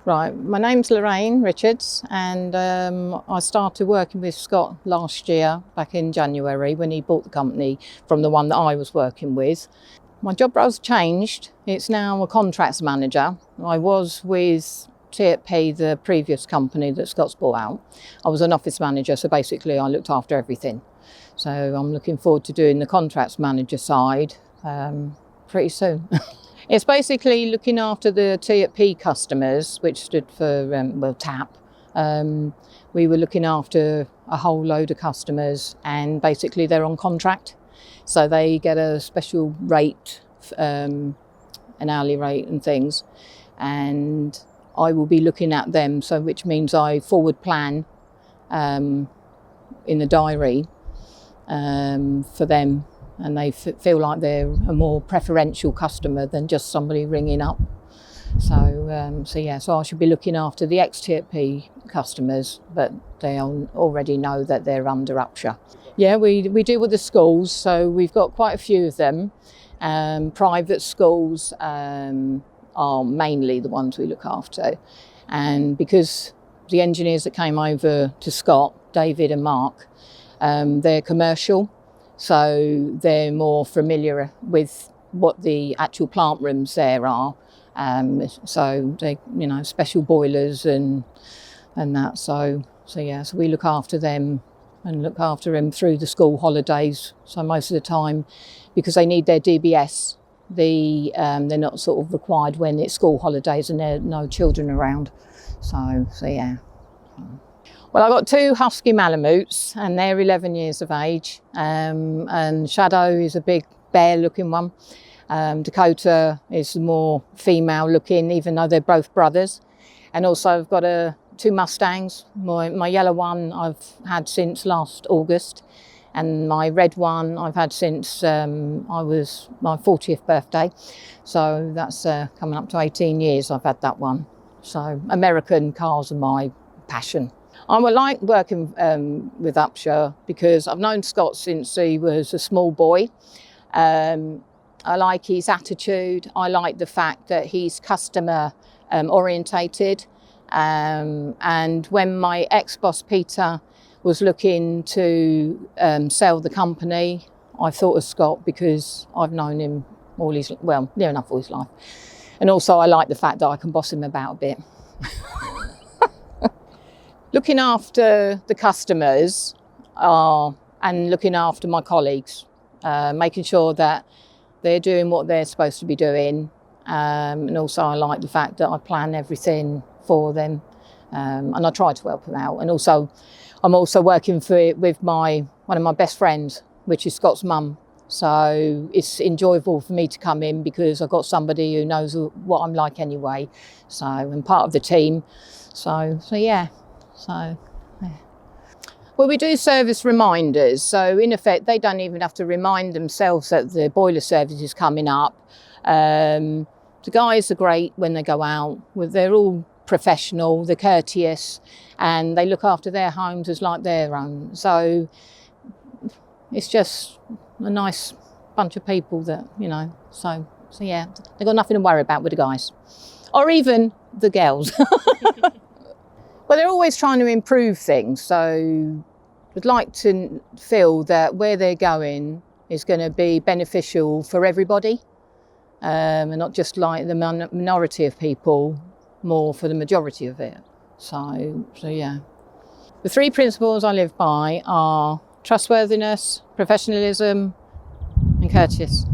Right, my name's Lorraine Richards, and I started working with Scott last year, back in January, when he bought the company from the one that I was working with. My job role's changed. It's now a contracts manager. I was with TP, the previous company that Scott's bought out. I was an office manager, so basically I looked after everything. So I'm looking forward to doing the contracts manager side pretty soon. It's basically looking after the T&P customers, which stood for, TAP. We were looking after a whole load of customers, and basically they're on contract. So they get a special rate, an hourly rate and things. And I will be looking at them, so which means I forward plan in the diary for them. And they feel like they're a more preferential customer than just somebody ringing up. So I should be looking after the ex-TP customers, but they already know that they're under Upsher. Yeah, we deal with the schools, so we've got quite a few of them. Private schools are mainly the ones we look after. And because the engineers that came over to Scott, David and Mark, they're commercial. So they're more familiar with what the actual plant rooms there are. So they, special boilers and that. So we look after them and look after them through the school holidays. So most of the time, because they need their DBS, they're not sort of required when it's school holidays and there are no children around. So yeah. Well, I've got two husky Malamutes and they're 11 years of age. And Shadow is a big bear-looking one. Dakota is more female-looking, even though they're both brothers. And also I've got two Mustangs. My yellow one I've had since last August. And my red one I've had since I was my 40th birthday. So that's coming up to 18 years I've had that one. So American cars are my passion. I would like working with Upsher because I've known Scott since he was a small boy. I like his attitude. I like the fact that he's customer orientated. And when my ex-boss Peter was looking to sell the company, I thought of Scott because I've known him near enough all his life. And also I like the fact that I can boss him about a bit. Looking after the customers and looking after my colleagues, making sure that they're doing what they're supposed to be doing. And also I like the fact that I plan everything for them and I try to help them out. And also I'm also working with one of my best friends, which is Scott's mum. So it's enjoyable for me to come in because I've got somebody who knows what I'm like anyway. So I'm part of the team. So yeah. Well, we do service reminders. So in effect, they don't even have to remind themselves that the boiler service is coming up. The guys are great when they go out. They're all professional, they're courteous, and they look after their homes as like their own. So it's just a nice bunch of people that, so yeah, they've got nothing to worry about with the guys. Or even the girls. Well, they're always trying to improve things, so I'd like to feel that where they're going is going to be beneficial for everybody, and not just like the minority of people, more for the majority of it. So yeah. The three principles I live by are trustworthiness, professionalism, and courteous.